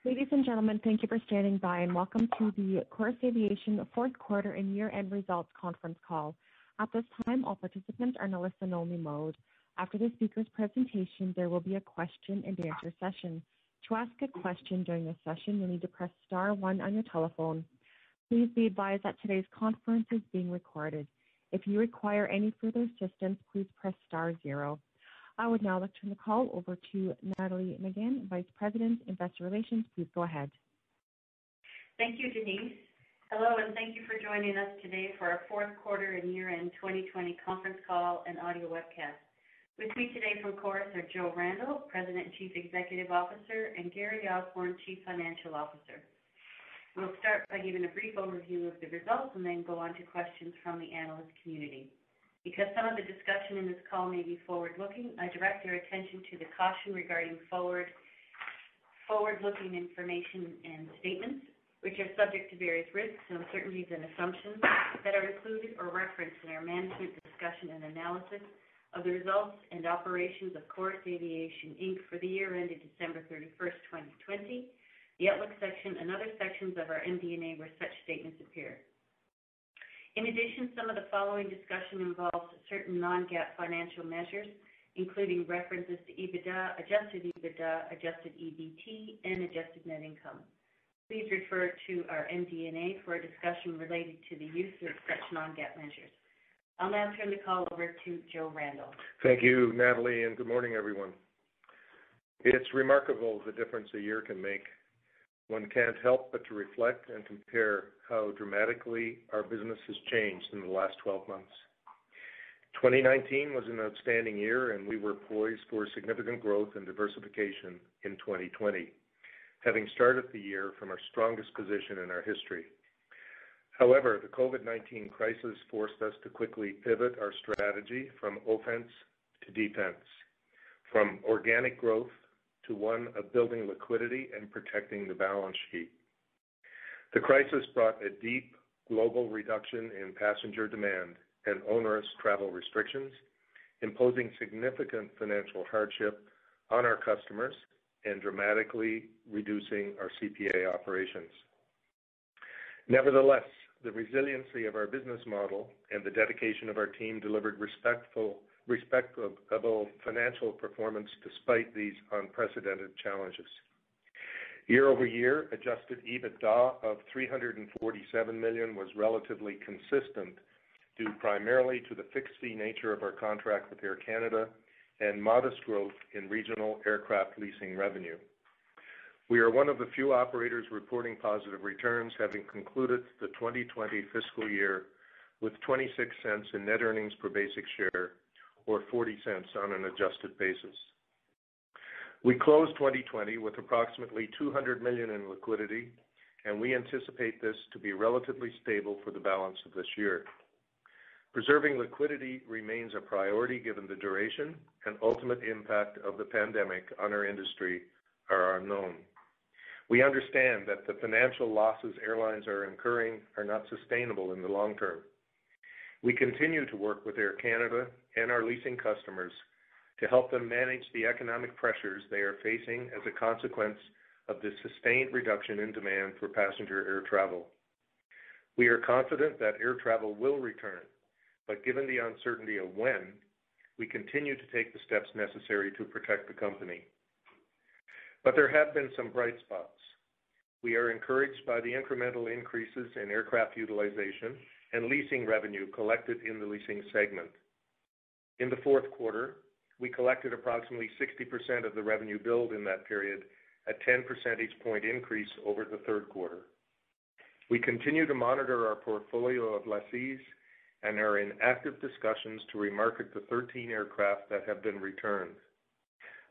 Ladies and gentlemen, thank you for standing by and welcome to the Chorus Aviation fourth quarter and year-end results conference call. At this time, all participants are in a listen-only mode. After the speaker's presentation, there will be a question-and-answer session. To ask a question during this session, you'll need to press star one on your telephone. Please be advised that today's conference is being recorded. If you require any further assistance, please press star zero. I would now like to turn the call over to Natalie McGinn, Vice President, Investor Relations. Please go ahead. Thank you, Denise. Hello, and thank you for joining us today for our fourth quarter and year-end 2020 conference call and audio webcast. With me today from Chorus are Joe Randell, President and Chief Executive Officer, and Gary Osborne, Chief Financial Officer. We'll start by giving a brief overview of the results and then go on to questions from the analyst community. Because some of the discussion in this call may be forward-looking, I direct your attention to the caution regarding forward-looking information and statements, which are subject to various risks, uncertainties, and assumptions that are included or referenced in our management discussion and analysis of the results and operations of Chorus Aviation, Inc. for the year ended December 31st, 2020, the Outlook section, and other sections of our MD&A where such statements appear. In addition, some of the following discussion involves certain non-GAAP financial measures, including references to EBITDA, adjusted EBT, and adjusted net income. Please refer to our MD&A for a discussion related to the use of such non-GAAP measures. I'll now turn the call over to Joe Randell. Thank you, Natalie, and good morning, everyone. It's remarkable the difference a year can make. One can't help but to reflect and compare how dramatically our business has changed in the last 12 months. 2019 was an outstanding year, and we were poised for significant growth and diversification in 2020, having started the year from our strongest position in our history. However, the COVID-19 crisis forced us to quickly pivot our strategy from offense to defense, from organic growth to one of building liquidity and protecting the balance sheet. The crisis brought a deep global reduction in passenger demand and onerous travel restrictions, imposing significant financial hardship on our customers and dramatically reducing our CPA operations. Nevertheless, the resiliency of our business model and the dedication of our team delivered respectable financial performance despite these unprecedented challenges. Year over year, adjusted EBITDA of $347 million was relatively consistent due primarily to the fixed fee nature of our contract with Air Canada and modest growth in regional aircraft leasing revenue. We are one of the few operators reporting positive returns, having concluded the 2020 fiscal year with 26 cents in net earnings per basic share, or 40 cents on an adjusted basis. We closed 2020 with approximately $200 million in liquidity, and we anticipate this to be relatively stable for the balance of this year. Preserving liquidity remains a priority given the duration and ultimate impact of the pandemic on our industry are unknown. We understand that the financial losses airlines are incurring are not sustainable in the long term. We continue to work with Air Canada and our leasing customers to help them manage the economic pressures they are facing as a consequence of the sustained reduction in demand for passenger air travel. We are confident that air travel will return, but given the uncertainty of when, we continue to take the steps necessary to protect the company. But there have been some bright spots. We are encouraged by the incremental increases in aircraft utilization and leasing revenue collected in the leasing segment. In the fourth quarter, we collected approximately 60% of the revenue billed in that period, a 10 percentage point increase over the third quarter. We continue to monitor our portfolio of lessees and are in active discussions to remarket the 13 aircraft that have been returned.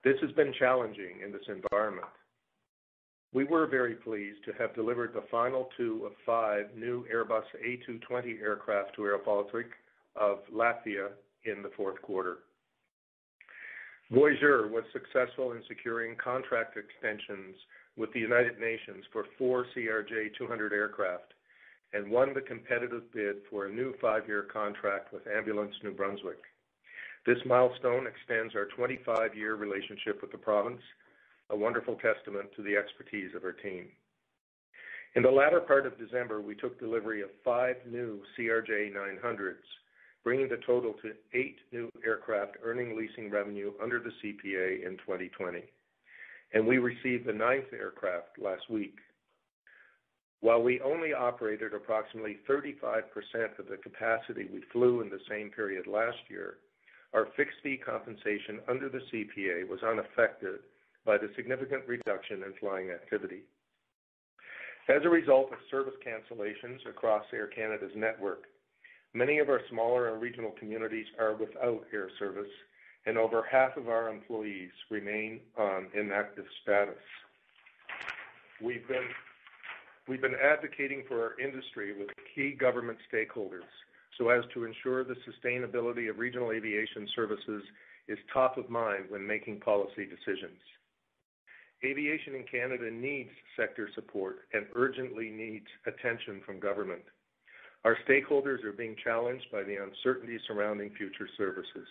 This has been challenging in this environment. We were very pleased to have delivered the final 2 of 5 new Airbus A220 aircraft to airBaltic of Latvia in the fourth quarter. Voyageur was successful in securing contract extensions with the United Nations for 4 CRJ-200 aircraft and won the competitive bid for a new 5-year contract with Ambulance New Brunswick. This milestone extends our 25-year relationship with the province a wonderful testament to the expertise of our team. In the latter part of December, we took delivery of 5 new CRJ-900s, bringing the total to 8 new aircraft earning leasing revenue under the CPA in 2020. And we received the 9th aircraft last week. While we only operated approximately 35% of the capacity we flew in the same period last year, our fixed fee compensation under the CPA was unaffected by the significant reduction in flying activity. As a result of service cancellations across Air Canada's network, many of our smaller and regional communities are without air service, and over half of our employees remain on inactive status. We've been advocating for our industry with key government stakeholders so as to ensure the sustainability of regional aviation services is top of mind when making policy decisions. Aviation in Canada needs sector support and urgently needs attention from government. Our stakeholders are being challenged by the uncertainty surrounding future services.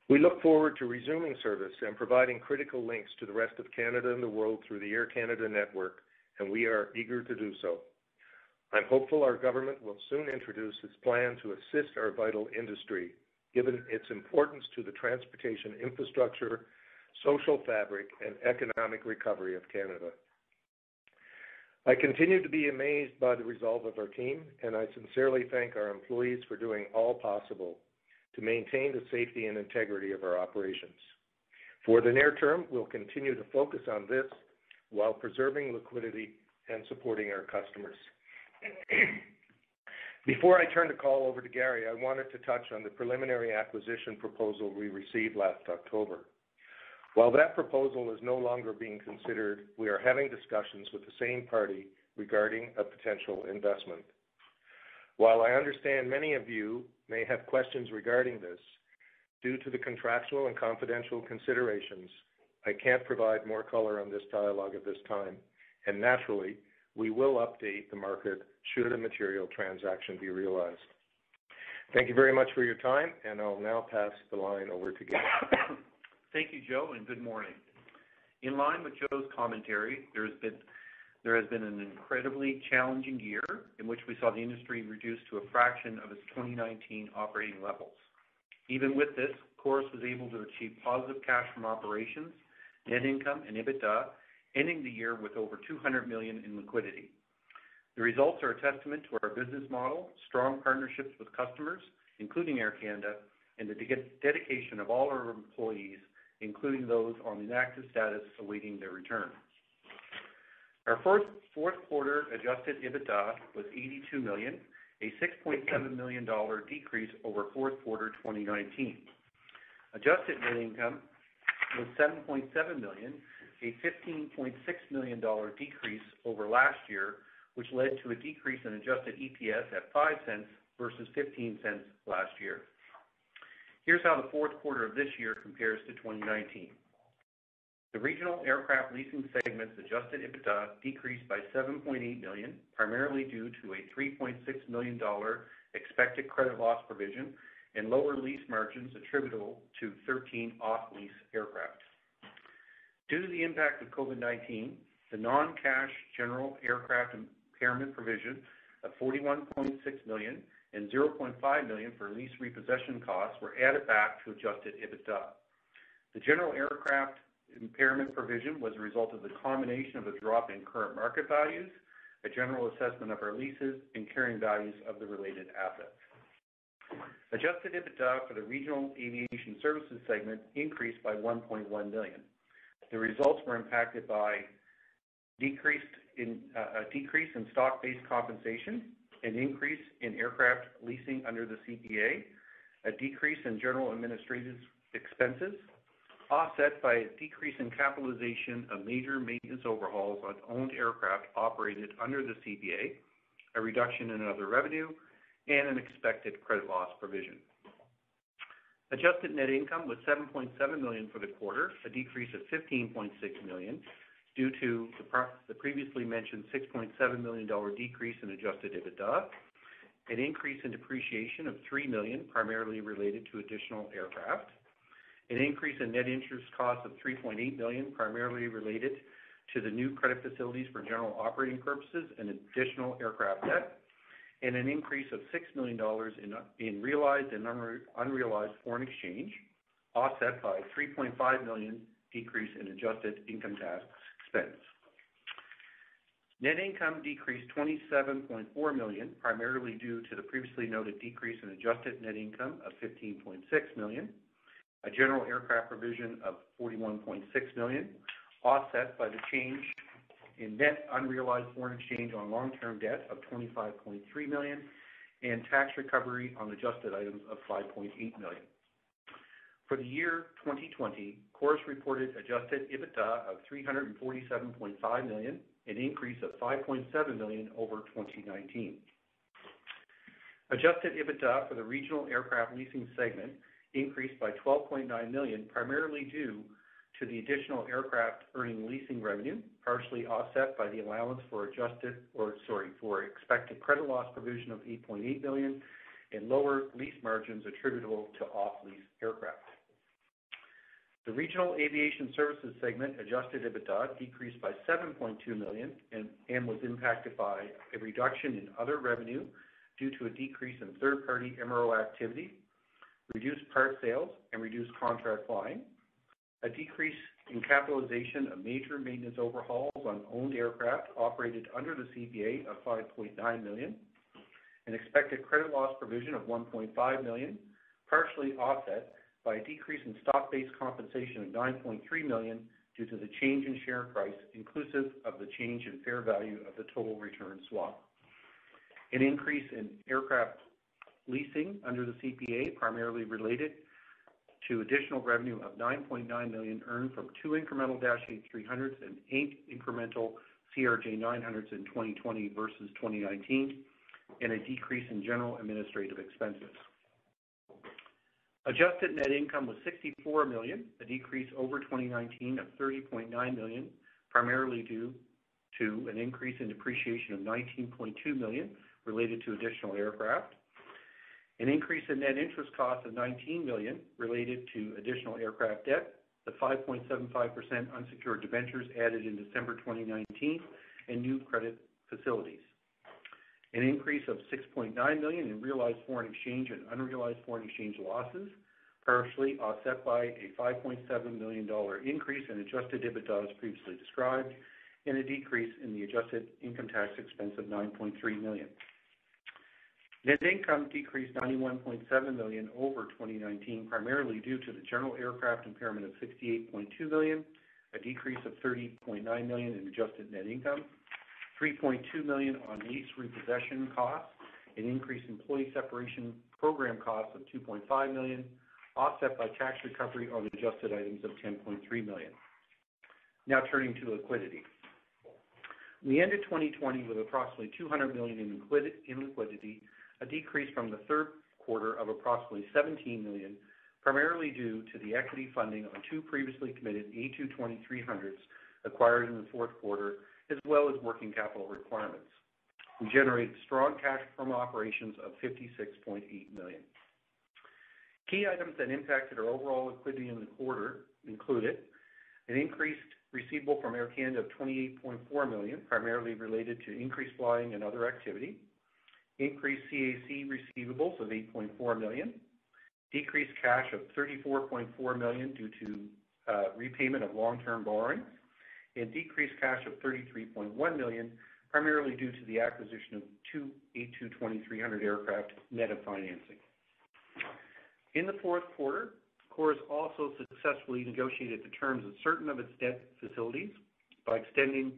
We look forward to resuming service and providing critical links to the rest of Canada and the world through the Air Canada network, and we are eager to do so. I'm hopeful our government will soon introduce its plan to assist our vital industry, given its importance to the transportation infrastructure, social fabric, and economic recovery of Canada. I continue to be amazed by the resolve of our team, and I sincerely thank our employees for doing all possible to maintain the safety and integrity of our operations. For the near term, we'll continue to focus on this while preserving liquidity and supporting our customers. Before I turn the call over to Gary, I wanted to touch on the preliminary acquisition proposal we received last October. While that proposal is no longer being considered, we are having discussions with the same party regarding a potential investment. While I understand many of you may have questions regarding this, due to the contractual and confidential considerations, I can't provide more color on this dialogue at this time, and naturally, we will update the market should a material transaction be realized. Thank you very much for your time, and I'll now pass the line over to Gary. Thank you, Joe, and good morning. In line with Joe's commentary, there has been an incredibly challenging year in which we saw the industry reduced to a fraction of its 2019 operating levels. Even with this, Chorus was able to achieve positive cash from operations, net income, and EBITDA, ending the year with over $200 million in liquidity. The results are a testament to our business model, strong partnerships with customers, including Air Canada, and the dedication of all our employees, including those on inactive status awaiting their return. Our fourth quarter adjusted EBITDA was $82 million, a $6.7 million decrease over fourth quarter 2019. Adjusted net income was $7.7 million, a $15.6 million decrease over last year, which led to a decrease in adjusted EPS at 5 cents versus 15 cents last year. Here's how the fourth quarter of this year compares to 2019. The regional aircraft leasing segment's adjusted EBITDA decreased by $7.8 million, primarily due to a $3.6 million expected credit loss provision and lower lease margins attributable to 13 off-lease aircraft. Due to the impact of COVID-19, the non-cash general aircraft impairment provision of $41.6 million and $0.5 million for lease repossession costs were added back to adjusted EBITDA. The general aircraft impairment provision was a result of the combination of a drop in current market values, a general assessment of our leases, and carrying values of the related assets. Adjusted EBITDA for the regional aviation services segment increased by $1.1 million. The results were impacted by a decrease in stock-based compensation, an increase in aircraft leasing under the CPA, a decrease in general administrative expenses, offset by a decrease in capitalization of major maintenance overhauls on owned aircraft operated under the CPA, a reduction in other revenue, and an expected credit loss provision. Adjusted net income was $7.7 million for the quarter, a decrease of $15.6 million, due to the previously mentioned $6.7 million decrease in adjusted EBITDA, an increase in depreciation of $3 million, primarily related to additional aircraft, an increase in net interest costs of $3.8 million, primarily related to the new credit facilities for general operating purposes and additional aircraft debt, and an increase of $6 million in realized and unrealized foreign exchange, offset by $3.5 million decrease in adjusted income tax expense. Net income decreased $27.4 million, primarily due to the previously noted decrease in adjusted net income of $15.6 million, a general aircraft provision of $41.6 million, offset by the change in net unrealized foreign exchange on long-term debt of $25.3 million, and tax recovery on adjusted items of $5.8 million. For the year 2020, Chorus reported adjusted EBITDA of $347.5 million, an increase of $5.7 million over 2019. Adjusted EBITDA for the regional aircraft leasing segment increased by $12.9 million, primarily due to the additional aircraft earning leasing revenue, partially offset by the allowance for expected credit loss provision of $8.8 million and lower lease margins attributable to off-lease aircraft. The regional aviation services segment adjusted EBITDA decreased by $7.2 million and was impacted by a reduction in other revenue due to a decrease in third-party MRO activity, reduced part sales, and reduced contract flying, a decrease in capitalization of major maintenance overhauls on owned aircraft operated under the CPA of $5.9 million, an expected credit loss provision of $1.5 million, partially offset by a decrease in stock-based compensation of $9.3 million due to the change in share price, inclusive of the change in fair value of the total return swap. An increase in aircraft leasing under the CPA, primarily related to additional revenue of $9.9 million earned from 2 incremental Dash 8-300s and 8 incremental CRJ-900s in 2020 versus 2019, and a decrease in general administrative expenses. Adjusted net income was $64 million, a decrease over 2019 of $30.9 million, primarily due to an increase in depreciation of $19.2 million related to additional aircraft, an increase in net interest costs of $19 million related to additional aircraft debt, the 5.75% unsecured debentures added in December 2019, and new credit facilities. An increase of $6.9 million in realized foreign exchange and unrealized foreign exchange losses, partially offset by a $5.7 million increase in adjusted EBITDA as previously described, and a decrease in the adjusted income tax expense of $9.3 million. Net income decreased $91.7 million over 2019, primarily due to the general aircraft impairment of $68.2 million, a decrease of $30.9 million in adjusted net income, $3.2 million on lease repossession costs, an increase in employee separation program costs of $2.5 million, offset by tax recovery on adjusted items of $10.3 million. Now turning to liquidity. We ended 2020 with approximately $200 million in liquidity, a decrease from the third quarter of approximately $17 million, primarily due to the equity funding on 2 previously committed A220-300s acquired in the fourth quarter, as well as working capital requirements. We generated strong cash from operations of $56.8 million. Key items that impacted our overall liquidity in the quarter included an increased receivable from Air Canada of $28.4 million, primarily related to increased flying and other activity, increased CAC receivables of $8.4 million, decreased cash of $34.4 million due to repayment of long-term borrowing, and decreased cash of $33.1 million, primarily due to the acquisition of 2 A220-300 aircraft net of financing. In the fourth quarter, Chorus also successfully negotiated the terms of certain of its debt facilities by extending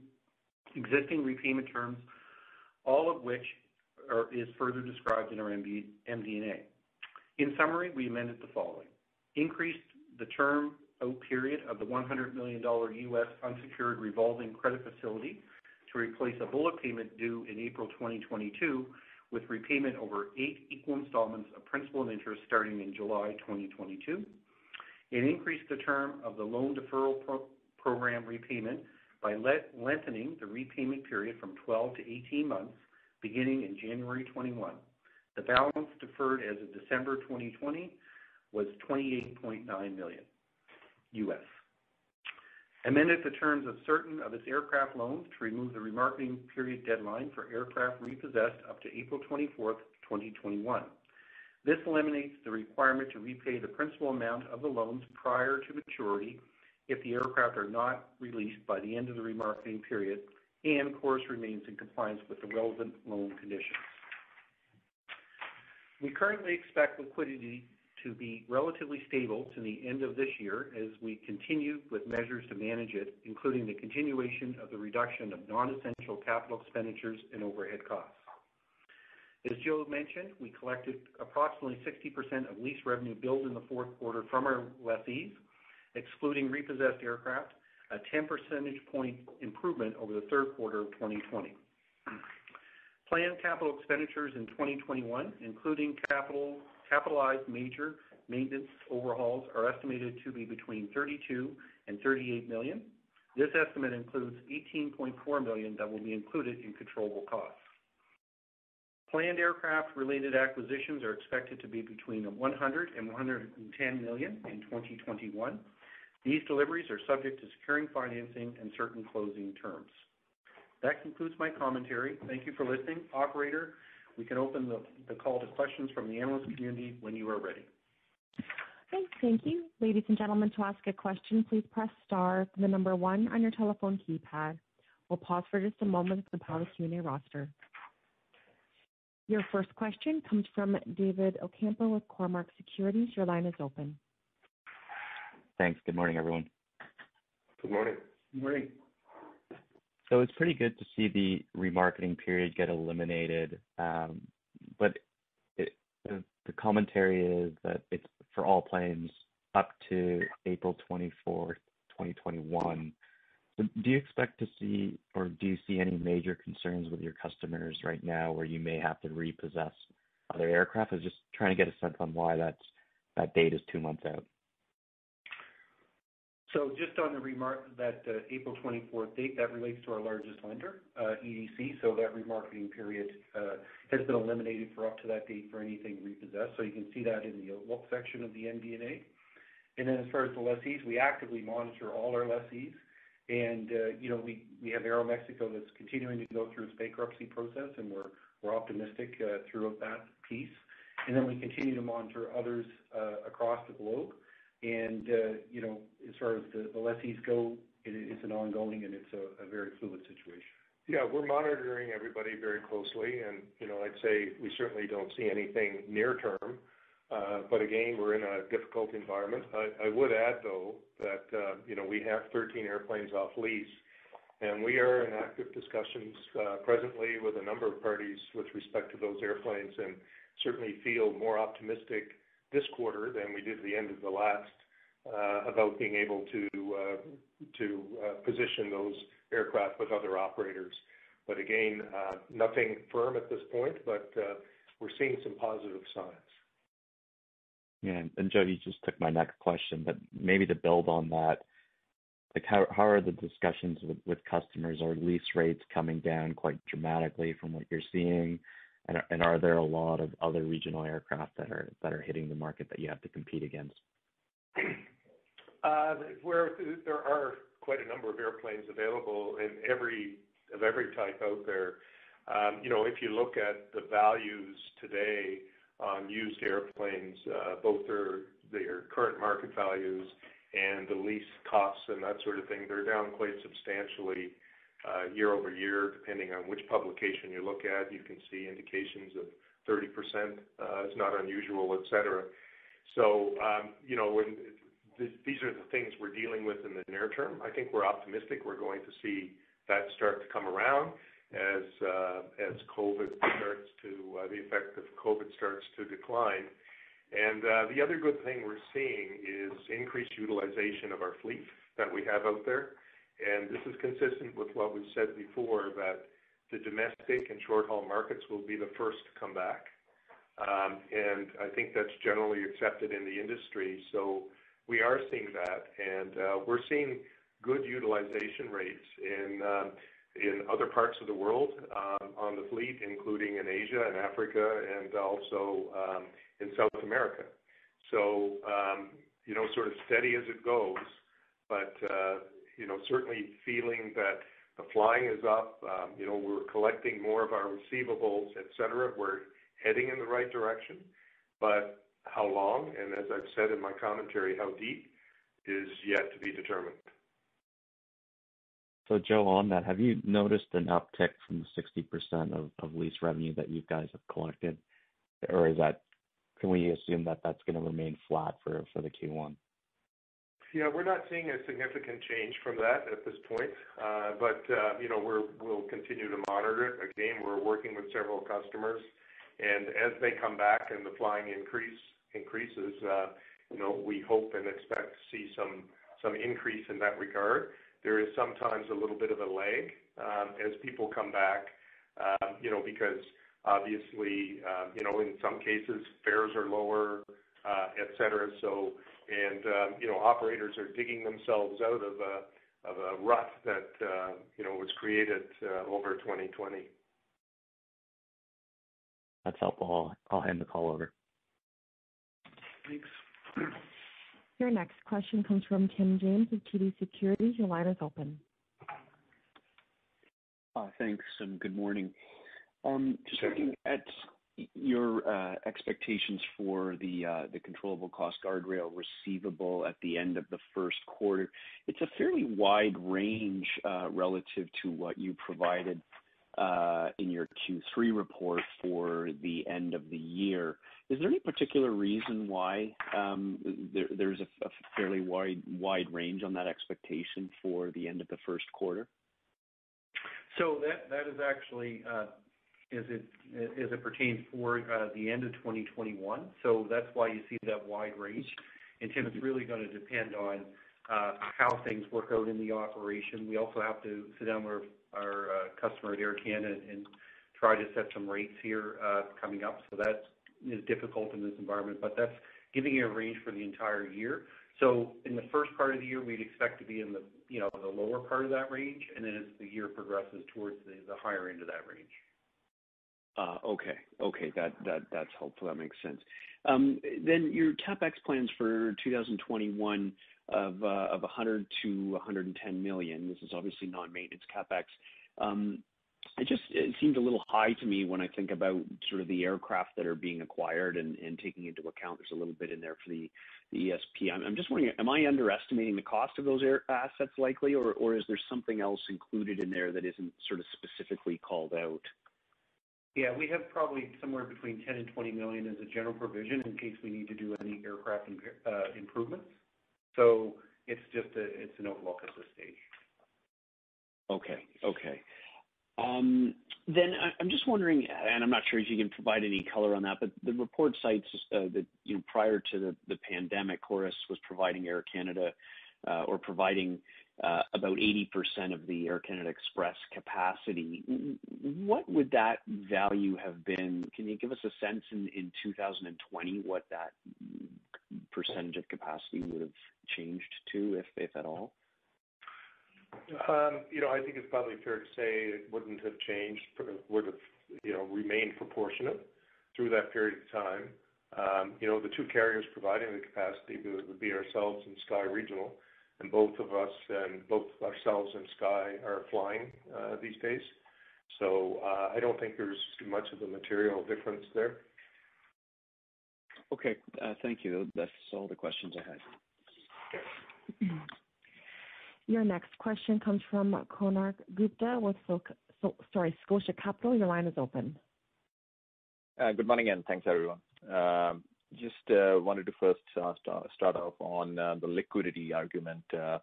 existing repayment terms, all of which is further described in our MD&A. In summary, we amended the following. Increased the term out period of the $100 million U.S. unsecured revolving credit facility to replace a bullet payment due in April 2022 with repayment over 8 equal installments of principal and interest starting in July 2022. It increased the term of the loan deferral program repayment by lengthening the repayment period from 12 to 18 months, beginning in January 21. The balance deferred as of December 2020 was $28.9 million. U.S. Amended the terms of certain of its aircraft loans to remove the remarketing period deadline for aircraft repossessed up to April 24th, 2021. This eliminates the requirement to repay the principal amount of the loans prior to maturity if the aircraft are not released by the end of the remarketing period, and Chorus remains in compliance with the relevant loan conditions. We currently expect liquidity to be relatively stable to the end of this year as we continue with measures to manage it, including the continuation of the reduction of non-essential capital expenditures and overhead costs. As Joe mentioned, we collected approximately 60% of lease revenue billed in the fourth quarter from our lessees, excluding repossessed aircraft, a 10 percentage point improvement over the third quarter of 2020. Planned capital expenditures in 2021, including capitalized major maintenance overhauls, are estimated to be between $32 and $38 million. This estimate includes $18.4 million that will be included in controllable costs. Planned aircraft-related acquisitions are expected to be between $100 and $110 million in 2021. These deliveries are subject to securing financing and certain closing terms. That concludes my commentary. Thank you for listening. Operator, we can open the call to questions from the analyst community when you are ready. Okay, thank you. Ladies and gentlemen, to ask a question, please press star, the number 1 on your telephone keypad. We'll pause for just a moment to compile the Q&A roster. Your first question comes from David Ocampo with Cormark Securities. Your line is open. Thanks. Good morning, everyone. Good morning. Good morning. So it's pretty good to see the remarketing period get eliminated, but the commentary is that it's for all planes up to April 24th, 2021. So do you expect to see, or do you see any major concerns with your customers right now where you may have to repossess other aircraft? I was just trying to get a sense on why that date is 2 months out. So just on that April 24th date, that relates to our largest lender, EDC. So that remarketing period has been eliminated for up to that date for anything repossessed. So you can see that in the outlook section of the MD&A. And then as far as the lessees, we actively monitor all our lessees. And, we have Aeromexico that's continuing to go through its bankruptcy process, and we're optimistic throughout that piece. And then we continue to monitor others across the globe. And, as far as the lessees go, it's an ongoing and it's a very fluid situation. Yeah, we're monitoring everybody very closely, and, I'd say we certainly don't see anything near term. But again, we're in a difficult environment. I would add, though, that, we have 13 airplanes off lease, and we are in active discussions presently with a number of parties with respect to those airplanes, and certainly feel more optimistic this quarter than we did at the end of the last about being able to position those aircraft with other operators. But again, nothing firm at this point, but we're seeing some positive signs. Yeah, and Joe, you just took my next question, but maybe to build on that, like how are the discussions with customers? Are lease rates coming down quite dramatically from what you're seeing? And are there a lot of other regional aircraft that are hitting the market that you have to compete against? Where there are quite a number of airplanes available in every type out there. If you look at the values today on used airplanes, both their current market values and the lease costs and that sort of thing, they're down quite substantially year over year, depending on which publication you look at. You can see indications of 30% is not unusual, et cetera. So, these are the things we're dealing with in the near term. I think we're optimistic we're going to see that start to come around as COVID starts to, the effect of COVID starts to decline. And the other good thing we're seeing is increased utilization of our fleet that we have out there. And this is consistent with what we've said before, that the domestic and short-haul markets will be the first to come back. And I think that's generally accepted in the industry. So we are seeing that, and we're seeing good utilization rates in other parts of the world on the fleet, including in Asia and Africa and also in South America. So, sort of steady as it goes. but certainly feeling that the flying is up. We're collecting more of our receivables, et cetera. We're heading in the right direction, but how long, and as I've said in my commentary, how deep is yet to be determined. So, Joe, on that, have you noticed an uptick from the 60% of lease revenue that you guys have collected, or can we assume that that's going to remain flat for the Q1? Yeah, we're not seeing a significant change from that at this point, but we'll continue to monitor it. Again, we're working with several customers, and as they come back and the flying increases, we hope and expect to see some increase in that regard. There is sometimes a little bit of a lag as people come back, because obviously, in some cases fares are lower, et cetera. So, operators are digging themselves out of a rut that was created over 2020. That's helpful. I'll hand the call over. Thanks. Your next question comes from Tim James of TD Securities. Your line is open. Thanks, and good morning. Just looking at your expectations for the controllable cost guardrail receivable at the end of the first quarter. It's a fairly wide range relative to what you provided in your Q3 report for the end of the year. Is there any particular reason why there's a fairly wide range on that expectation for the end of the first quarter? So that is actually as it pertains for the end of 2021. So that's why you see that wide range. And Tim, it's really going to depend on how things work out in the operation. We also have to sit down with our customer at Air Canada and try to set some rates here coming up. So that is difficult in this environment, but that's giving you a range for the entire year. So in the first part of the year, we'd expect to be in the lower part of that range, and then as the year progresses towards the higher end of that range. Okay, that's helpful. That makes sense. Then your CapEx plans for 2021 of 100 to 110 million. This is obviously non-maintenance CapEx. It seemed a little high to me when I think about sort of the aircraft that are being acquired and taking into account there's a little bit in there for the ESP. I'm just wondering, am I underestimating the cost of those assets likely, or is there something else included in there that isn't sort of specifically called out? Yeah, we have probably somewhere between 10 and 20 million as a general provision in case we need to do any aircraft improvements. So it's an outlook at this stage. Okay. Then I'm just wondering, and I'm not sure if you can provide any color on that, but the report cites that prior to the pandemic, Chorus was providing Air Canada or providing about 80% of the Air Canada Express capacity. What would that value have been? Can you give us a sense in 2020 what that percentage of capacity would have changed to, if at all? I think it's probably fair to say it wouldn't have changed, but it would have, remained proportionate through that period of time. The two carriers providing the capacity would be ourselves and Sky Regional, and both ourselves and Sky are flying these days. So I don't think there's much of a material difference there. Okay, thank you. That's all the questions I had. Your next question comes from Konark Gupta with Scotia Capital. Your line is open. Good morning, and thanks, everyone. Just wanted to first start off on the liquidity argument. So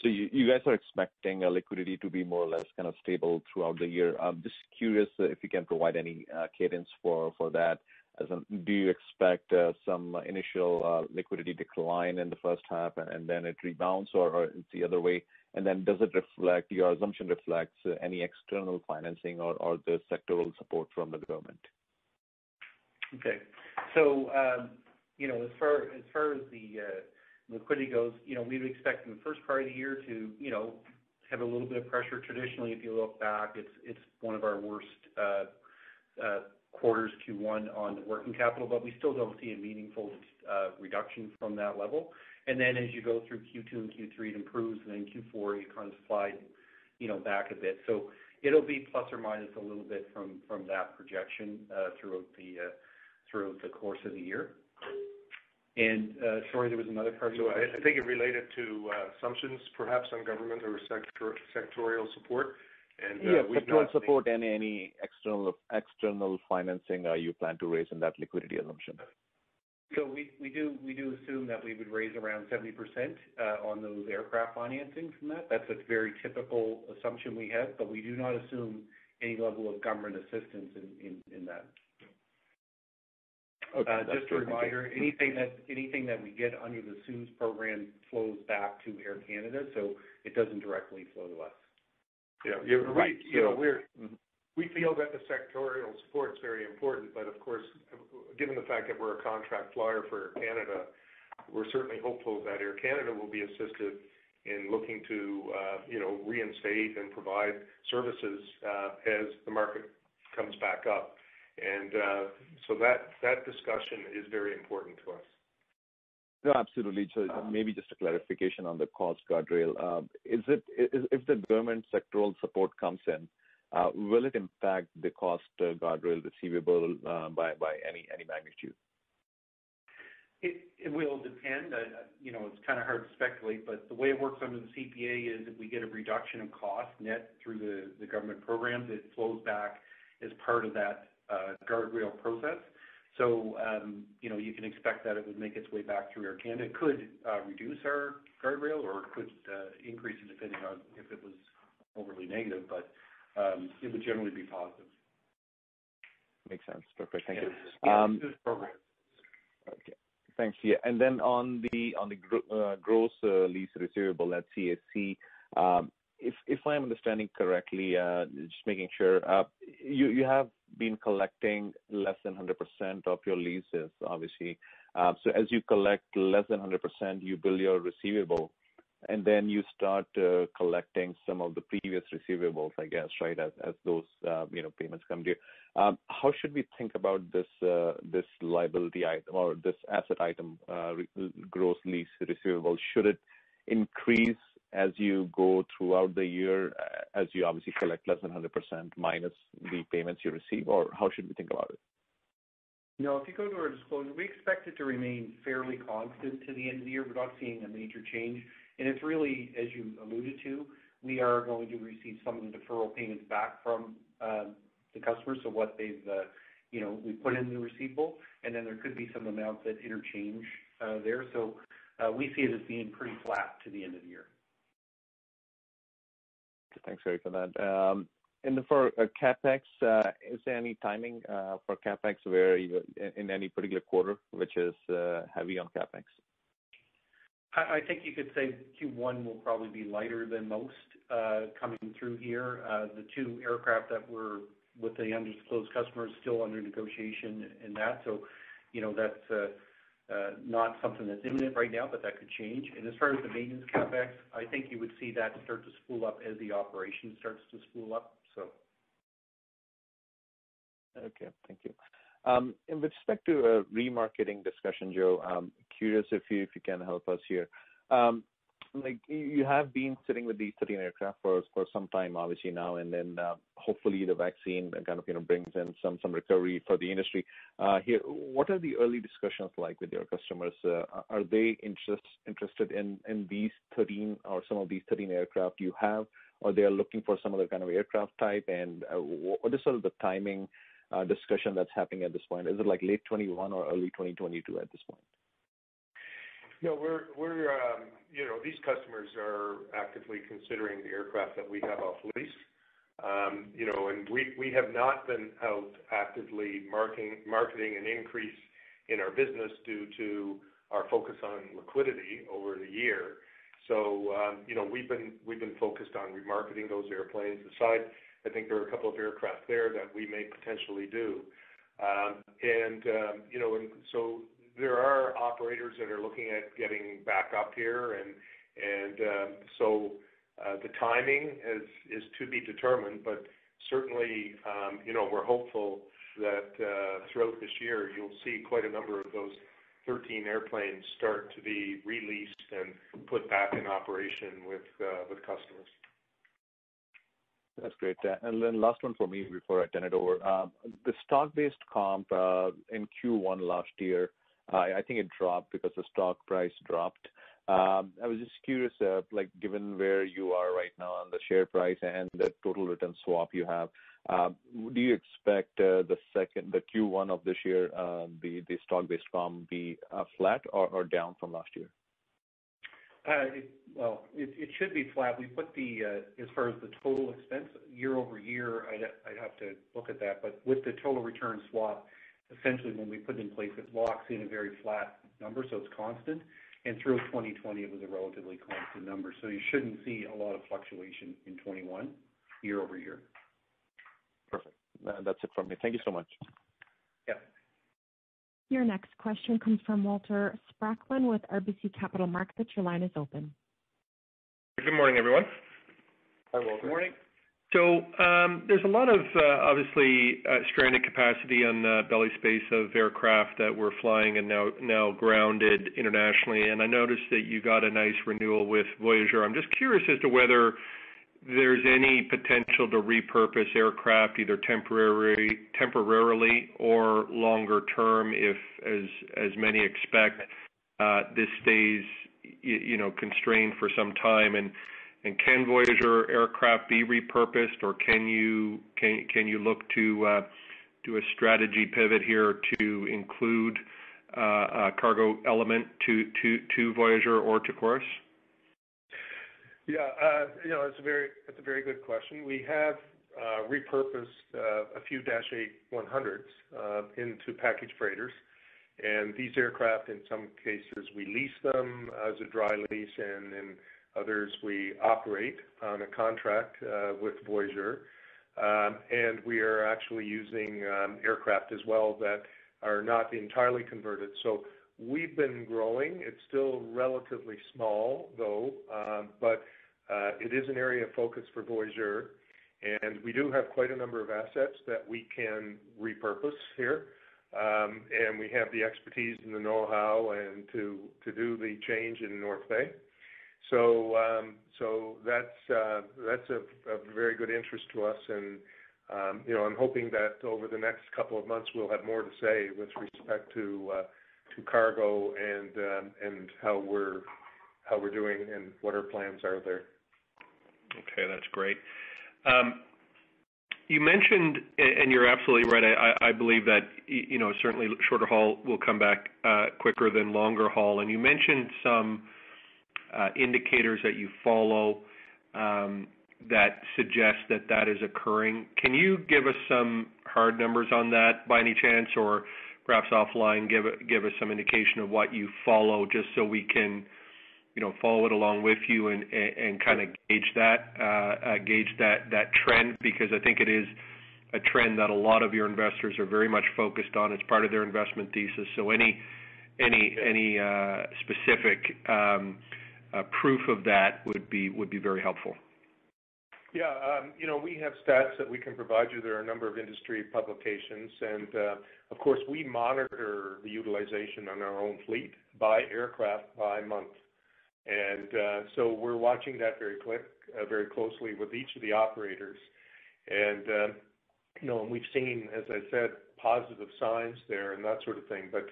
you guys are expecting liquidity to be more or less kind of stable throughout the year. I'm just curious if you can provide any cadence for that. Do you expect some initial liquidity decline in the first half and then it rebounds, or it's the other way? And then does it reflect, your assumption reflects any external financing or the sectoral support from the government? Okay. So, as far as the liquidity goes, we would expect in the first part of the year to, have a little bit of pressure. Traditionally, if you look back, it's one of our worst quarters, Q1, on the working capital, but we still don't see a meaningful reduction from that level. And then as you go through Q2 and Q3, it improves, and then Q4, you kind of slide, back a bit. So it'll be plus or minus a little bit from that projection throughout the course of the year. And sorry, there was another part of your question. I think it related to assumptions, perhaps, on government or sectorial support. And sectoral support and any external financing you plan to raise in that liquidity assumption. So we do assume that we would raise around 70% on those aircraft financings from that. That's a very typical assumption we have, but we do not assume any level of government assistance in that. Okay, just a reminder, anything that we get under the CEWS program flows back to Air Canada, so it doesn't directly flow to us. Yeah, right. We feel that the sectorial support is very important, but of course, given the fact that we're a contract flyer for Air Canada, we're certainly hopeful that Air Canada will be assisted in looking to, reinstate and provide services as the market comes back up. And so that discussion is very important to us. No, absolutely. So maybe just a clarification on the cost guardrail. If the government sectoral support comes in, will it impact the cost guardrail receivable by any magnitude? It will depend. It's kind of hard to speculate, but the way it works under the CPA is if we get a reduction in cost net through the government programs, it flows back as part of that guardrail process. So, you can expect that it would make its way back through Air Canada. It could reduce our guardrail, or it could increase it depending on if it was overly negative, but it would generally be positive. Makes sense. Perfect. Thank you. Program. Okay. Thanks. Yeah. And then on the gross lease receivable at CAC, if I'm understanding correctly, just making sure, you have been collecting less than 100% of your leases, obviously. So as you collect less than 100%, you bill your receivable, and then you start collecting some of the previous receivables, I guess, right, as those payments come due. How should we think about this liability item or this asset item, gross lease receivable? Should it increase as you go throughout the year, as you obviously collect less than 100% minus the payments you receive, or how should we think about it? No, if you go to our disclosure, we expect it to remain fairly constant to the end of the year. We're not seeing a major change. And it's really, as you alluded to, we are going to receive some of the deferral payments back from the customers. So what they've, we put in the receivable, and then there could be some amounts that interchange there. So we see it as being pretty flat to the end of the year. Thanks, Harry, for that. And for CapEx, is there any timing for CapEx where you, in any particular quarter, which is heavy on CapEx? I think you could say Q1 will probably be lighter than most coming through here. The two aircraft that were with the undisclosed customers still under negotiation and that. So, that's not something that's imminent right now, but that could change. And as far as the maintenance CapEx, I think you would see that start to spool up as the operation starts to spool up. So. Okay, thank you. And with respect to remarketing discussion, Joe, I'm curious if you can help us here. Like you have been sitting with these 13 aircraft for some time, obviously now, and then hopefully the vaccine kind of brings in some recovery for the industry. Here, what are the early discussions like with your customers? Are they interested in these 13 or some of these 13 aircraft you have, or they are looking for some other kind of aircraft type? And what is sort of the timing discussion that's happening at this point? Is it like late 21 or early 2022 at this point? No, we're these customers are actively considering the aircraft that we have off lease. And we have not been out actively marketing an increase in our business due to our focus on liquidity over the year. So, we've been focused on remarketing those airplanes. Aside, I think there are a couple of aircraft there that we may potentially do. And so there are operators that are looking at getting back up here, and so the timing is to be determined, but certainly, we're hopeful that throughout this year you'll see quite a number of those 13 airplanes start to be released and put back in operation with customers. That's great. And then last one for me before I turn it over. The stock-based comp in Q1 last year, I think it dropped because the stock price dropped. I was just curious, given where you are right now on the share price and the total return swap you have, do you expect the Q1 of this year, the stock-based comp be flat or down from last year? It should be flat. We put as far as the total expense year over year, I'd have to look at that. But with the total return swap, essentially when we put it in place, it locks in a very flat number, so it's constant. And through 2020, it was a relatively constant number. So you shouldn't see a lot of fluctuation in 21 year over year. Perfect. That's it from me. Thank you so much. Yeah. Your next question comes from Walter Spracklin with RBC Capital Markets. Your line is open. Good morning, everyone. Hi, Walter. Good morning. So there's a lot of, obviously, stranded capacity on belly space of aircraft that were flying and now grounded internationally. And I noticed that you got a nice renewal with Voyageur. I'm just curious as to whether there's any potential to repurpose aircraft either temporarily or longer term if, as many expect, this stays, constrained for some time. And can Voyageur aircraft be repurposed, or can you look to do a strategy pivot here to include a cargo element to Voyageur or to Chorus? Yeah, it's a very good question. We have repurposed a few Dash 8-100s into package freighters, and these aircraft, in some cases, we lease them as a dry lease, and in others we operate on a contract with Voyageur. And we are actually using aircraft as well that are not entirely converted. So we've been growing. It's still relatively small, though, but it is an area of focus for Voyageur, and we do have quite a number of assets that we can repurpose here, and we have the expertise and the know-how and to do the change in North Bay. So that's a very good interest to us, and I'm hoping that over the next couple of months we'll have more to say with respect to cargo and how we're doing and what our plans are there. Okay, that's great. You mentioned, and you're absolutely right, I believe that, certainly shorter haul will come back quicker than longer haul. And you mentioned some indicators that you follow that suggest that is occurring. Can you give us some hard numbers on that by any chance, or perhaps offline give us some indication of what you follow just so we can follow it along with you and kind of gauge that trend, because I think it is a trend that a lot of your investors are very much focused on. It's part of their investment thesis. So any specific proof of that would be very helpful. Yeah, we have stats that we can provide you. There are a number of industry publications, and of course we monitor the utilization on our own fleet by aircraft by month. And so we're watching that very closely with each of the operators. And, and we've seen, as I said, positive signs there and that sort of thing. But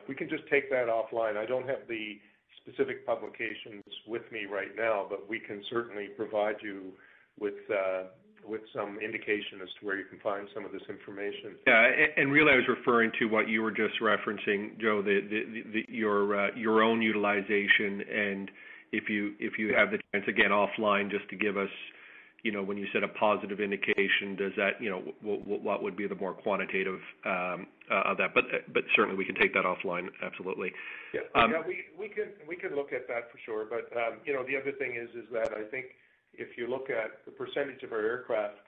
we can just take that offline. I don't have the specific publications with me right now, but we can certainly provide you with some indication as to where you can find some of this information. Yeah, and really I was referring to what you were just referencing, Joe, your own utilization, and if you have the chance, again, offline, just to give us, when you said a positive indication, does that, what would be the more quantitative of that? But certainly we can take that offline, absolutely. Yeah, we can look at that for sure. But the other thing is that I think if you look at the percentage of our aircraft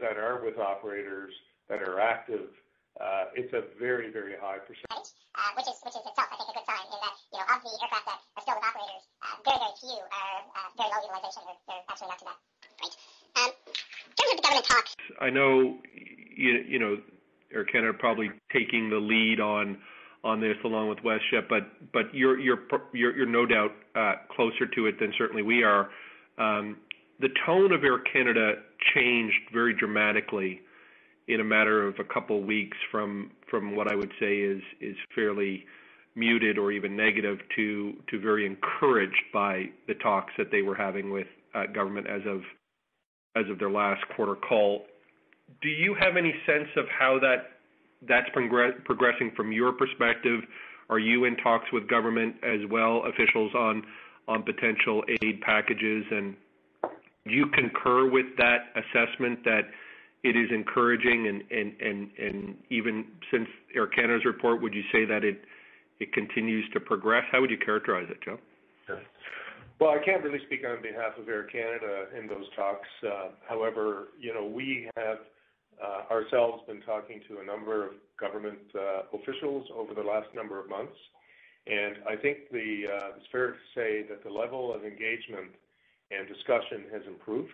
that are with operators that are active, it's a very, very high percentage. Which is itself, I think, a good sign in that, of the aircraft that are still with operators, very, very few are very low utilization. They're actually not too bad. Great. In terms of the government talks, I know, Air Canada probably taking the lead on on this along with WestJet, but you're no doubt closer to it than certainly we are. The tone of Air Canada changed very dramatically in a matter of a couple of weeks from what I would say is fairly muted or even negative to very encouraged by the talks that they were having with government as of their last quarter call. Do you have any sense of how that's progressing from your perspective? Are you in talks with government as well, officials on potential aid packages? And do you concur with that assessment that it is encouraging and even since Air Canada's report, would you say that it continues to progress? How would you characterize it, Joe? Well, I can't really speak on behalf of Air Canada in those talks. However, we have ourselves been talking to a number of government officials over the last number of months, and I think it's fair to say that the level of engagement and discussion has improved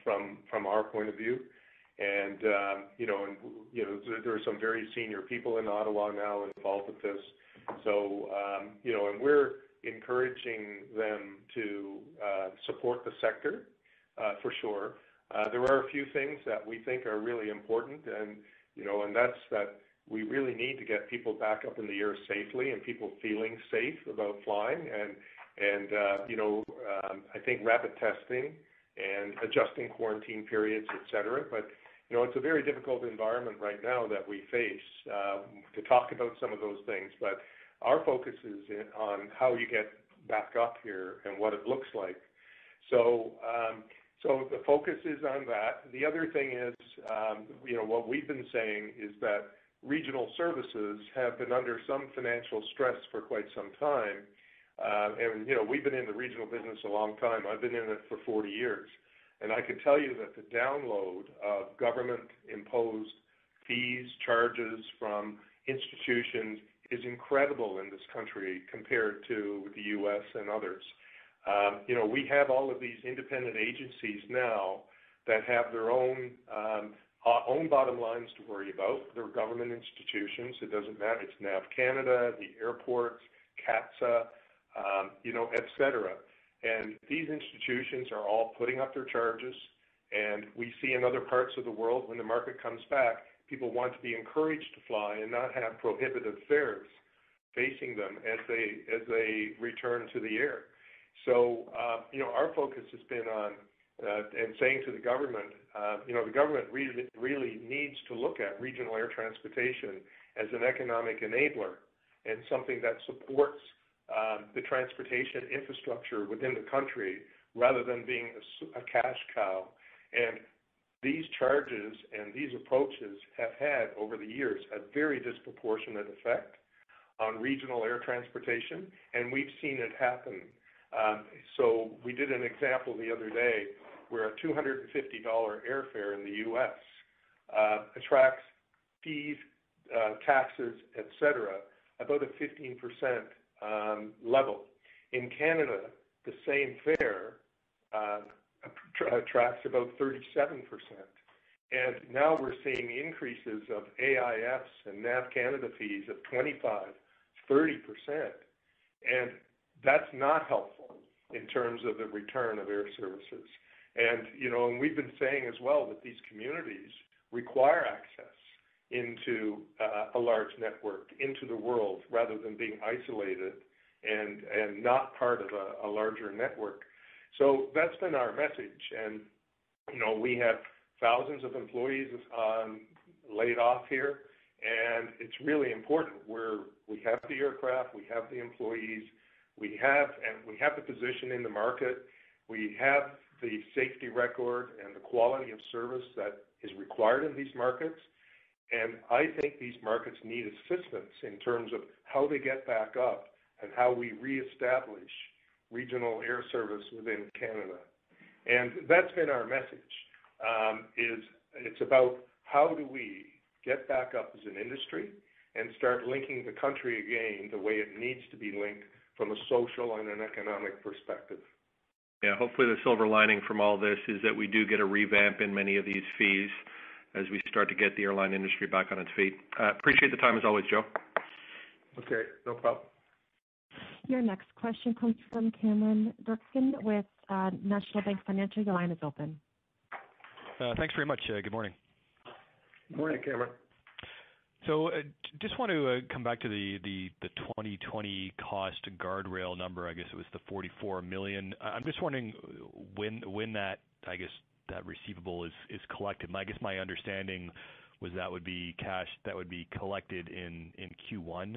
from our point of view. And there are some very senior people in Ottawa now involved with this. So and we're encouraging them to support the sector for sure. There are a few things that we think are really important, and that's that we really need to get people back up in the air safely and people feeling safe about flying, and I think rapid testing and adjusting quarantine periods, et cetera. But it's a very difficult environment right now that we face to talk about some of those things. But our focus is on how you get back up here and what it looks like. So the focus is on that. The other thing is, what we've been saying is that regional services have been under some financial stress for quite some time. And we've been in the regional business a long time. I've been in it for 40 years. And I can tell you that the download of government-imposed fees, charges from institutions is incredible in this country compared to the U.S. and others. We have all of these independent agencies now that have their own bottom lines to worry about. They're government institutions. It doesn't matter. It's NAV Canada, the airports, CATSA, et cetera. And these institutions are all putting up their charges. And we see in other parts of the world, when the market comes back, people want to be encouraged to fly and not have prohibitive fares facing them as they return to the air. So, our focus has been on and saying to the government, the government really needs to look at regional air transportation as an economic enabler and something that supports the transportation infrastructure within the country rather than being a cash cow. And these charges and these approaches have had, over the years, a very disproportionate effect on regional air transportation, and we've seen it happen. So we did an example the other day where a $250 airfare in the U.S. Attracts fees, taxes, et cetera, about a 15% level. In Canada, the same fare attracts about 37%. And now we're seeing increases of AIFs and NAV Canada fees of 25, 30%. And that's not helpful in terms of the return of air services. And, and we've been saying as well that these communities require access into a large network, into the world, rather than being isolated and not part of a larger network. So that's been our message. And, we have thousands of employees laid off here, and it's really important. We have the aircraft, we have the employees, we have the position in the market, we have the safety record and the quality of service that is required in these markets. And I think these markets need assistance in terms of how they get back up and how we reestablish regional air service within Canada. And that's been our message, it's about how do we get back up as an industry and start linking the country again the way it needs to be linked from a social and an economic perspective. Yeah, hopefully the silver lining from all this is that we do get a revamp in many of these fees as we start to get the airline industry back on its feet. Appreciate the time as always, Joe. Okay, no problem. Your next question comes from Cameron Doerksen with National Bank Financial. Your line is open. Thanks very much. Good morning. Good morning, Cameron. So just want to come back to the 2020 cost guardrail number. I guess it was the 44 million. I'm just wondering when that, I guess, that receivable is collected. I guess my understanding was that would be cash that would be collected in Q1,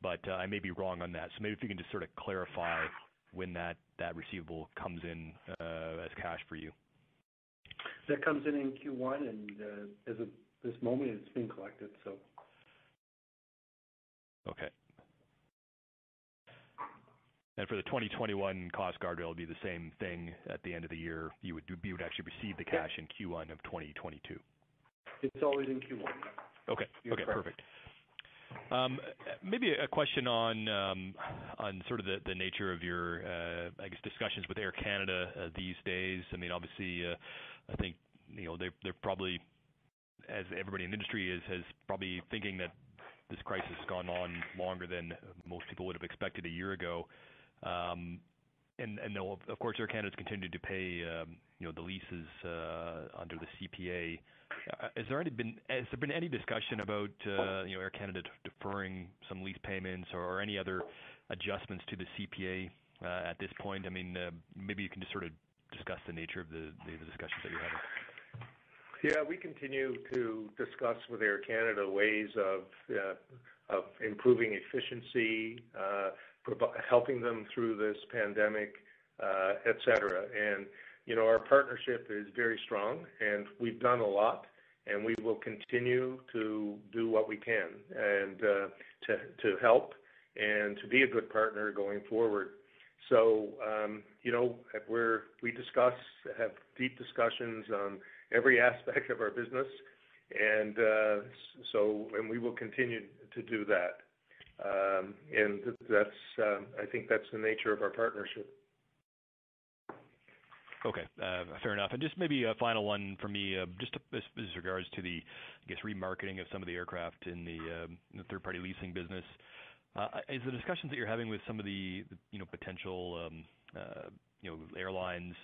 but I may be wrong on that. So maybe if you can just sort of clarify when that receivable comes in as cash for you. That comes in Q1, and as of this moment, it's been collected. So. Okay. And for the 2021 cost guardrail, it would be the same thing at the end of the year. You would actually receive the cash in Q1 of 2022. It's always in Q1. Okay. Okay. Perfect. Maybe a question on sort of the nature of your I guess discussions with Air Canada these days. I mean, obviously, I think they're probably, as everybody in the industry is probably thinking that this crisis has gone on longer than most people would have expected a year ago. And of course, Air Canada's continued to pay the leases under the CPA. Has there been any discussion about Air Canada deferring some lease payments or any other adjustments to the CPA at this point? I mean, maybe you can just sort of discuss the nature of the discussions that you're having. Yeah, we continue to discuss with Air Canada ways of improving efficiency, helping them through this pandemic, et cetera. And, our partnership is very strong, and we've done a lot, and we will continue to do what we can and to help and to be a good partner going forward. So, we have deep discussions on every aspect of our business, and we will continue to do that. And I think that's the nature of our partnership. Okay, fair enough. And just maybe a final one for me, just as regards to the, I guess, remarketing of some of the aircraft in the third-party leasing business. Is the discussions that you're having with some of the potential airlines,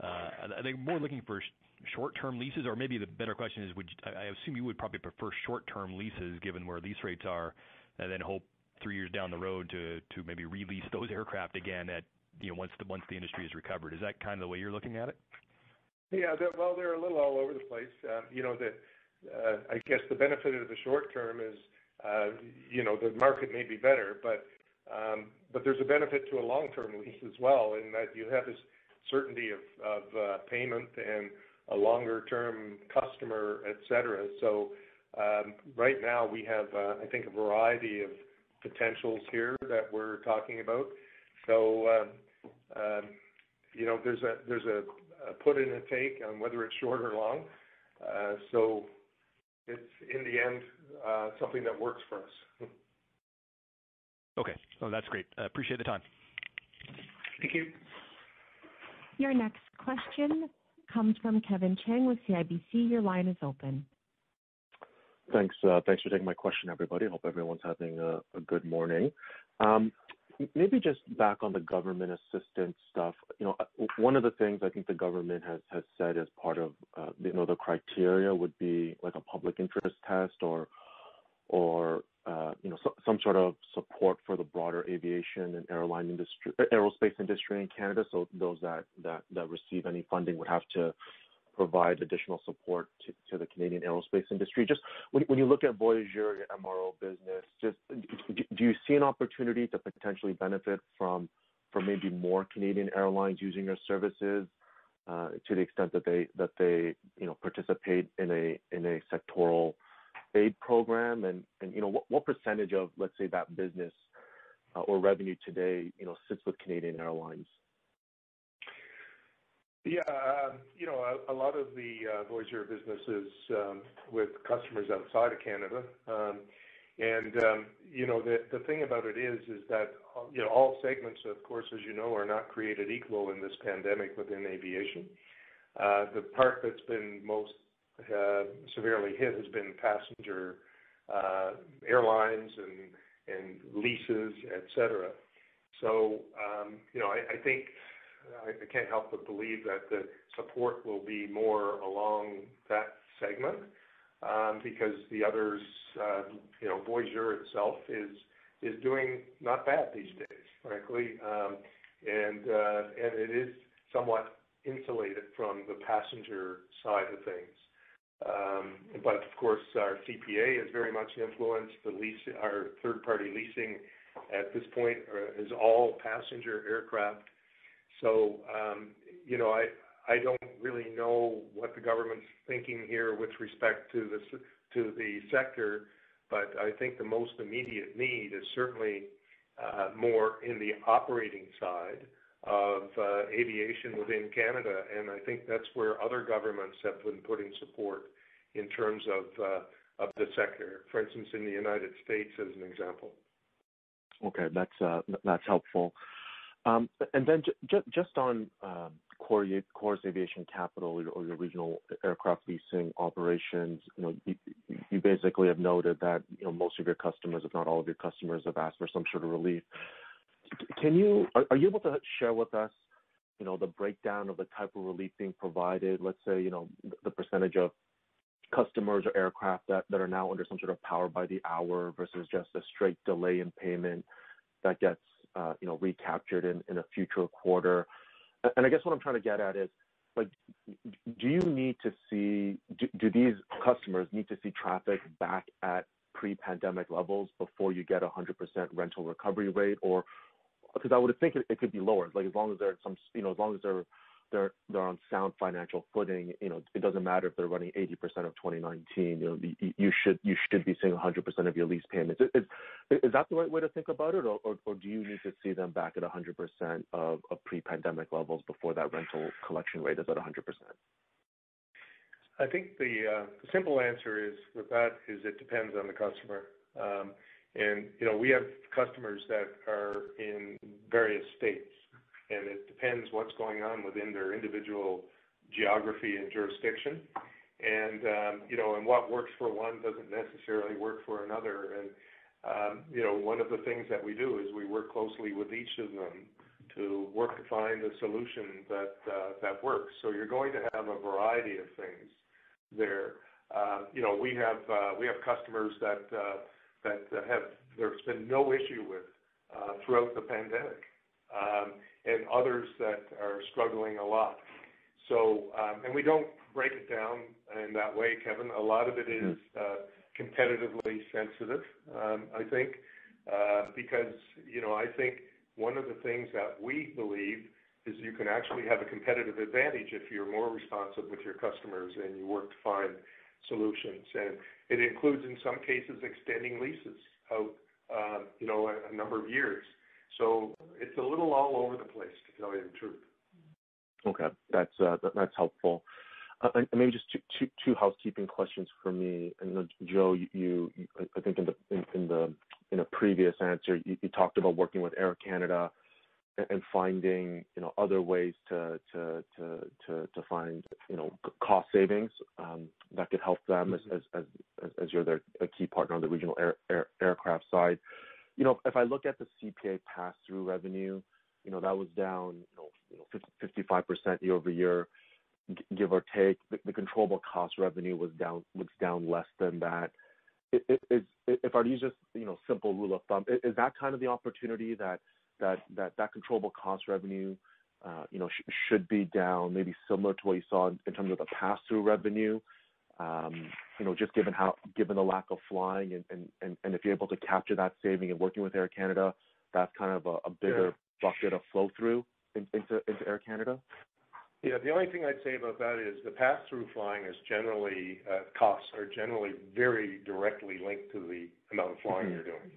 are they more looking for short-term leases, or maybe the better question is, I assume you would probably prefer short-term leases given where lease rates are, and then hope 3 years down the road to maybe release those aircraft again at once the industry is recovered. Is that kind of the way you're looking at it? Yeah, they're a little all over the place. I guess the benefit of the short term is, the market may be better, but there's a benefit to a long-term lease as well, in that you have this certainty of payment and a longer-term customer, et cetera. So right now we have, I think, a variety of potentials here that we're talking about. So, there's a put and a take on whether it's short or long. So it's, in the end, something that works for us. Okay. Oh, that's great. Appreciate the time. Thank you. Your next question comes from Kevin Chiang with CIBC. Your line is open. Thanks. Thanks for taking my question, everybody. Hope everyone's having a good morning. Maybe just back on the government assistance stuff. One of the things I think the government has said as part of the criteria would be like a public interest test or some sort of support for the broader aviation and aerospace industry in Canada. So those that receive any funding would have to provide additional support to the Canadian aerospace industry. Just when you look at Voyageur, your MRO business, just do you see an opportunity to potentially benefit from maybe more Canadian airlines using your services to the extent that they participate in a sectoral aid program, and what percentage of, let's say, that business or revenue today sits with Canadian airlines? Yeah, a lot of the Voyageur business is with customers outside of Canada, and the thing about it is that all segments, of course, as you know, are not created equal in this pandemic within aviation. The part that's been most severely hit has been passenger airlines and leases, et cetera. So, I think I can't help but believe that the support will be more along that segment because the others, Voyageur itself is doing not bad these days, frankly, and it is somewhat insulated from the passenger side of things. But of course, our CPA is very much influenced. Our third-party leasing at this point is all passenger aircraft. So, I don't really know what the government's thinking here with respect to the sector, but I think the most immediate need is certainly more in the operating side of aviation within Canada, and I think that's where other governments have been putting support in terms of the sector. For instance, in the United States, as an example. Okay, that's helpful. And then just on Chorus Aviation Capital or your regional aircraft leasing operations, you basically have noted that most of your customers, if not all of your customers, have asked for some sort of relief. Are you able to share with us, the breakdown of the type of relief being provided? Let's say, the percentage of customers or aircraft that are now under some sort of power by the hour versus just a straight delay in payment that gets recaptured in a future quarter. And I guess what I'm trying to get at is, do you need to see, do these customers need to see traffic back at pre-pandemic levels before you get 100% rental recovery rate? Or, because I would think it could be lower, as long as they're as long as they're on sound financial footing, it doesn't matter if they're running 80% of 2019. You should be seeing 100% of your lease payments. Is that the right way to think about it, or do you need to see them back at 100% of pre-pandemic levels before that rental collection rate is at 100%? I think the simple answer is with that is it depends on the customer. And we have customers that are in various states, and it depends what's going on within their individual geography and jurisdiction. And, and what works for one doesn't necessarily work for another. And, one of the things that we do is we work closely with each of them to work to find a solution that works. So you're going to have a variety of things there. We have customers that there's been no issue with throughout the pandemic. And others that are struggling a lot. So, and we don't break it down in that way, Kevin. A lot of it is competitively sensitive, I think, because, I think one of the things that we believe is you can actually have a competitive advantage if you're more responsive with your customers and you work to find solutions. And it includes, in some cases, extending leases out, a number of years. So it's a little all over the place, to tell you the truth. Okay, that's helpful. And maybe just two housekeeping questions for me. And Joe, you I think in a previous answer, you talked about working with Air Canada and finding other ways to find cost savings that could help them as you're a key partner on the regional aircraft side. If I look at the CPA pass-through revenue, that was down, 55% year over year, give or take. The controllable cost revenue was down less than that. If I use just simple rule of thumb, is that kind of the opportunity that controllable cost revenue, should be down, maybe similar to what you saw in terms of the pass-through revenue? Just given the lack of flying and if you're able to capture that saving and working with Air Canada, that's kind of a bigger bucket of flow through into Air Canada? Yeah, the only thing I'd say about that is the pass-through flying is generally, costs are generally very directly linked to the amount of flying you're doing.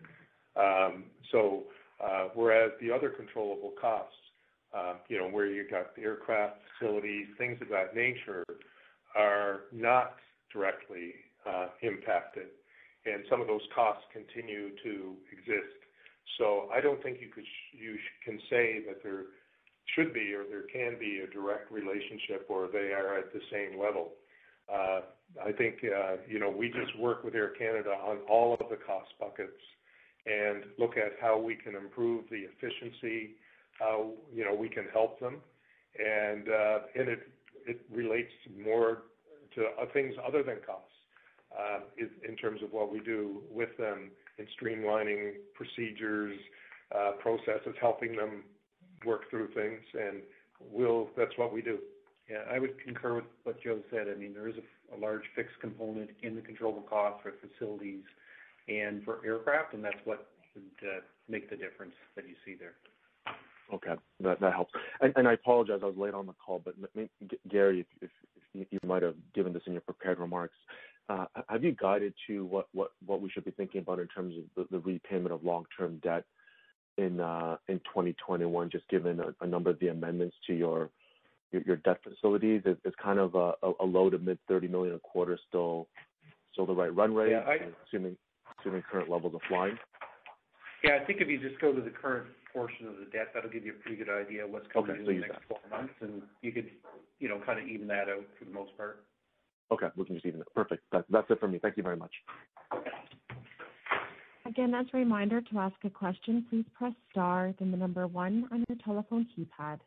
Whereas the other controllable costs, where you got the aircraft, facilities, things of that nature, are not directly impacted, and some of those costs continue to exist. So I don't think you can say that there should be or there can be a direct relationship or they are at the same level. I think we just work with Air Canada on all of the cost buckets, and look at how we can improve the efficiency, how we can help them, and it relates more to things other than costs in terms of what we do with them in streamlining procedures, processes, helping them work through things, and that's what we do. Yeah, I would concur with what Joe said. I mean, there is a large fixed component in the controllable cost for facilities and for aircraft, and that's what would make the difference that you see there. Okay, that helps. And I apologize, I was late on the call, but Gary, if you might have given this in your prepared remarks, have you guided to what we should be thinking about in terms of the repayment of long-term debt in 2021, just given a number of the amendments to your debt facilities? Is kind of a low to mid $30 million a quarter still the right run rate, assuming current levels of flying? Yeah, I think if you just go to the current portion of the debt, that'll give you a pretty good idea of what's coming in the next 12 months, and you could, kind of even that out for the most part. Okay, we can just even it. Perfect. That's it for me. Thank you very much. Again, as a reminder, to ask a question, please press star, then the number 1 on your telephone keypad.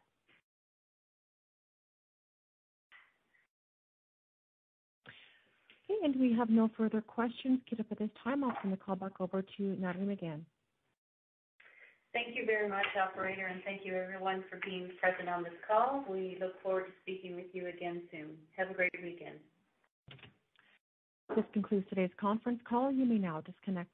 Okay, and we have no further questions queued up at this time. I'll turn the call back over to Natalie McGann. Thank you very much, operator, and thank you everyone for being present on this call. We look forward to speaking with you again soon. Have a great weekend. This concludes today's conference call. You may now disconnect.